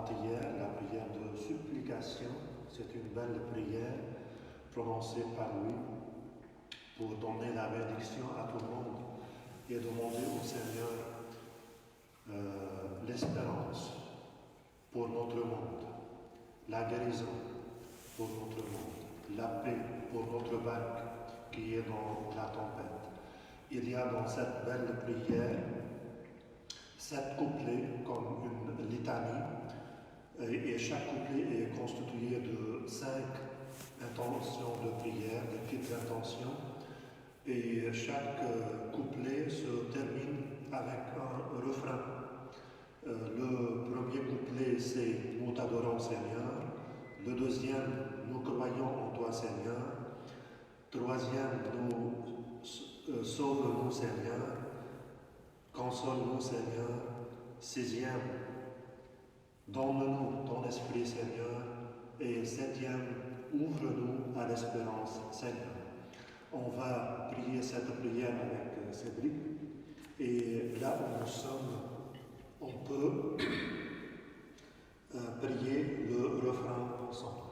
Speaker 1: avant-hier, la prière de supplication. C'est une belle prière prononcée par lui pour donner la bénédiction à tout le monde et demander au Seigneur l'espérance pour notre monde, la guérison pour notre monde, la paix pour notre barque qui est dans la tempête. Il y a dans cette belle prière 7 couplets comme une litanie et chaque couplet est constitué de 5 intentions de prière, des petites intentions, et chaque couplet se termine avec un refrain. Le premier couplet, c'est « Nous t'adorons Seigneur ». Le deuxième, « Nous croyons en toi Seigneur ». Troisième, « Nous sauve-nous Seigneur ». Console-nous Seigneur. Sixième, « Donne-nous ton esprit Seigneur ». Et septième, « Ouvre-nous à l'espérance Seigneur ». On va prier cette prière avec Cédric. Et là où nous sommes, on peut prier le refrain ensemble.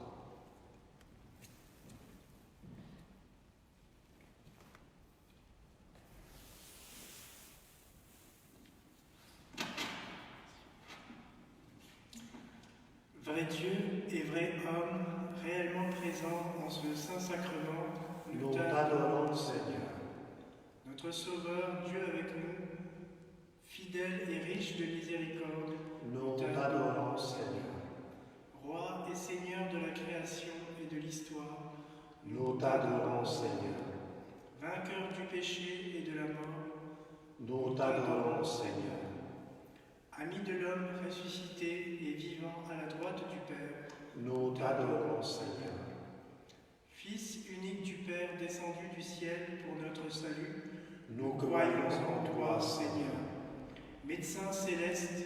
Speaker 2: Vrai Dieu et vrai homme, réellement présent en ce Saint-Sacrement,
Speaker 1: Nous t'adorons,
Speaker 2: Seigneur. Notre Sauveur, Dieu avec nous, fidèle et riche de miséricorde,
Speaker 1: Nous t'adorons, Seigneur.
Speaker 2: Roi et Seigneur de la création et de l'histoire,
Speaker 1: Nous t'adorons, Seigneur.
Speaker 2: Vainqueur du péché et de la mort,
Speaker 1: Nous t'adorons, Seigneur.
Speaker 2: Ami de l'homme ressuscité et vivant à la droite du Père,
Speaker 1: Nous t'adorons, Seigneur.
Speaker 2: Fils unique du Père descendu du ciel pour notre salut,
Speaker 1: Nous croyons en toi, Seigneur.
Speaker 2: Médecin céleste,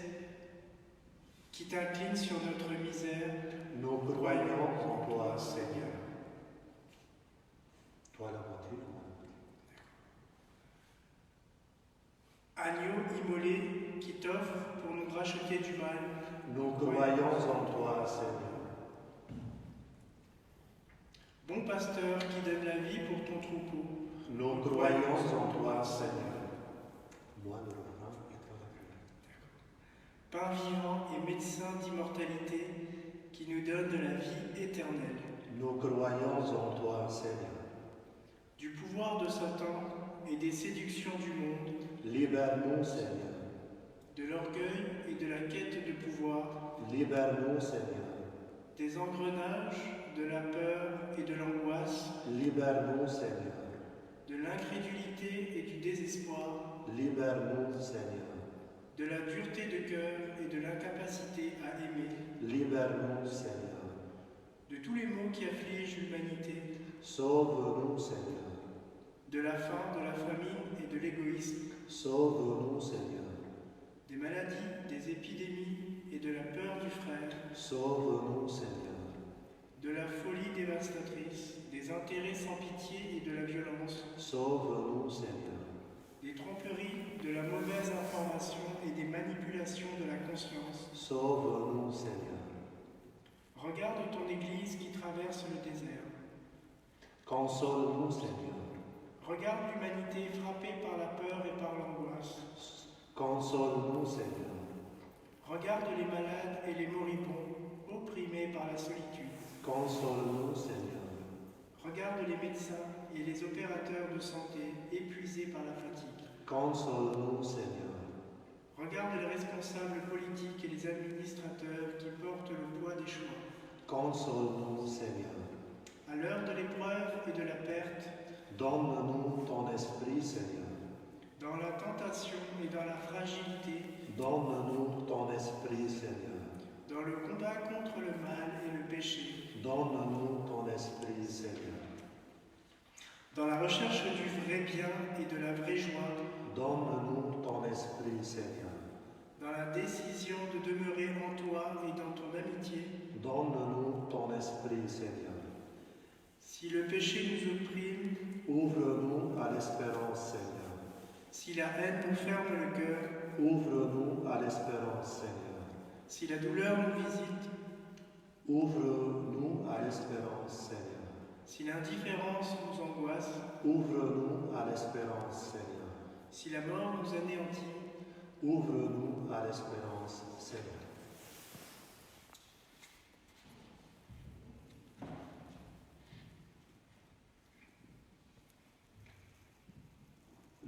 Speaker 2: qui t'incline sur notre misère,
Speaker 1: Nous croyons en toi, Seigneur. Toi la moitié.
Speaker 2: Agneau immolé, qui t'offre pour nous racheter du mal,
Speaker 1: Nous croyons en toi, Seigneur.
Speaker 2: Bon pasteur qui donne la vie pour ton troupeau,
Speaker 1: Nous croyons en toi, Seigneur. Moi, le refrain et toi la prière.
Speaker 2: pain vivant et médecin d'immortalité, qui nous donne de la vie éternelle.
Speaker 1: Nous croyons en toi, Seigneur.
Speaker 2: Du pouvoir de Satan et des séductions du monde,
Speaker 1: Libère-nous, Seigneur.
Speaker 2: de l'orgueil et de la quête de pouvoir,
Speaker 1: Libère-nous, Seigneur.
Speaker 2: des engrenages, de la peur et de l'angoisse,
Speaker 1: Libère-nous, Seigneur.
Speaker 2: de l'incrédulité et du désespoir,
Speaker 1: Libère-nous, Seigneur.
Speaker 2: de la dureté de cœur et de l'incapacité à aimer,
Speaker 1: Libère-nous, Seigneur.
Speaker 2: de tous les maux qui affligent l'humanité,
Speaker 1: Sauve-nous, Seigneur.
Speaker 2: de la faim, de la famine et de l'égoïsme,
Speaker 1: Sauve-nous, Seigneur.
Speaker 2: des maladies, des épidémies et de la peur du frère,
Speaker 1: Sauve-nous, Seigneur.
Speaker 2: de la folie dévastatrice, des intérêts sans pitié et de la violence,
Speaker 1: Sauve-nous, Seigneur.
Speaker 2: des tromperies, de la mauvaise information et des manipulations de la conscience.
Speaker 1: Sauve-nous, Seigneur.
Speaker 2: Regarde ton Église qui traverse le désert.
Speaker 1: Console-nous, Seigneur.
Speaker 2: Regarde l'humanité frappée par la peur et par l'angoisse.
Speaker 1: Console-nous, Seigneur.
Speaker 2: Regarde les malades et les moribonds, opprimés par la solitude.
Speaker 1: Console-nous, Seigneur.
Speaker 2: Regarde les médecins et les opérateurs de santé, épuisés par la fatigue.
Speaker 1: Console-nous, Seigneur.
Speaker 2: Regarde les responsables politiques et les administrateurs qui portent le poids des choix.
Speaker 1: Console-nous, Seigneur.
Speaker 2: À l'heure de l'épreuve et de la perte,
Speaker 1: Donne-nous ton esprit, Seigneur.
Speaker 2: dans la tentation et dans la fragilité,
Speaker 1: Donne-nous ton esprit, Seigneur.
Speaker 2: dans le combat contre le mal et le péché,
Speaker 1: Donne-nous ton esprit, Seigneur.
Speaker 2: dans la recherche du vrai bien et de la vraie joie,
Speaker 1: Donne-nous ton esprit, Seigneur.
Speaker 2: dans la décision de demeurer en toi et dans ton amitié.
Speaker 1: Donne-nous ton esprit, Seigneur.
Speaker 2: Si le péché nous opprime,
Speaker 1: Ouvre-nous à l'espérance, Seigneur.
Speaker 2: si la haine nous ferme le cœur,
Speaker 1: Ouvre-nous à l'espérance, Seigneur.
Speaker 2: Si la douleur nous visite,
Speaker 1: ouvre-nous à l'espérance, Seigneur.
Speaker 2: si l'indifférence nous angoisse,
Speaker 1: Ouvre-nous à l'espérance, Seigneur.
Speaker 2: si la mort nous anéantit,
Speaker 1: Ouvre-nous à l'espérance, Seigneur.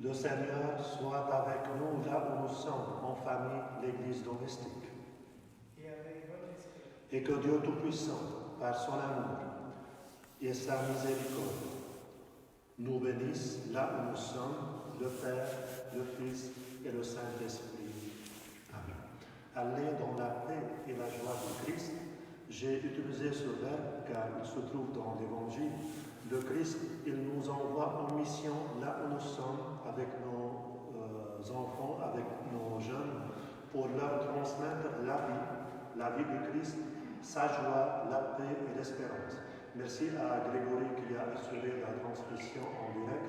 Speaker 1: Le Seigneur soit avec nous là où nous sommes, en famille, l'Église domestique.
Speaker 2: et avec votre esprit,
Speaker 1: Et que Dieu Tout-Puissant, par son amour et sa miséricorde, nous bénisse là où nous sommes, le Père, le Fils et le Saint-Esprit. Amen. Allez dans la paix et la joie du Christ. J'ai utilisé ce verbe car il se trouve dans l'Évangile. Le Christ, il nous envoie en mission là où nous sommes avec nos enfants, avec nos jeunes, pour leur transmettre la vie du Christ, sa joie, la paix et l'espérance. Merci à Grégory qui a assuré la transmission en direct,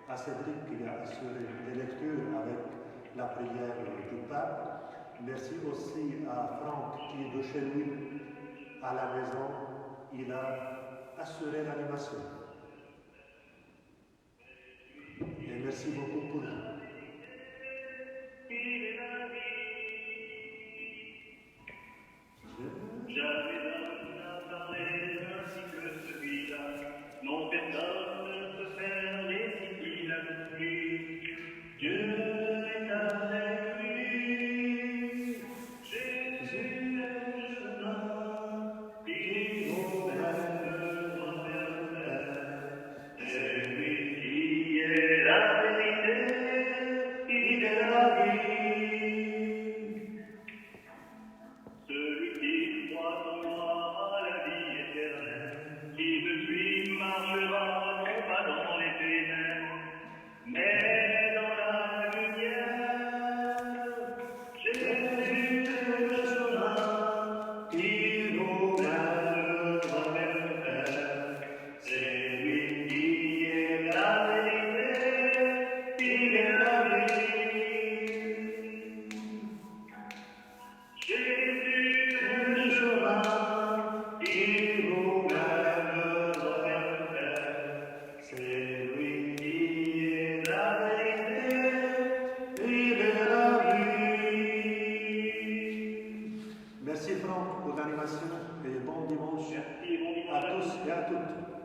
Speaker 1: à Cédric qui a assuré les lectures avec la prière du pape. Merci aussi à Franck qui est de chez lui à la maison, il a assuré l'animation. Et merci beaucoup pour vous.
Speaker 3: Jamais homme n'a parlé ainsi que celui-là. Non, personne ne peut faire les signes qu'il a compris. Dieu est avec lui. Jésus est le chemin qui nous mènera vers le Père. C'est lui qui est la vérité, il est la vie. Celui qui croit en moi à la vie éternelle, qui me suit marchera non pas dans les ténèbres, mais dans la lumière. Jésus est le chemin qui nous mènera vers le Père. C'est lui qui est la vérité, il est la vie. Jésus est le chemin qui nous mènera vers le Père. C'est lui qui est la vérité, il est la vie.
Speaker 1: Merci Franck pour l'animation et bon dimanche
Speaker 3: Merci, bon
Speaker 1: à
Speaker 3: dimanche.
Speaker 1: tous et à toutes.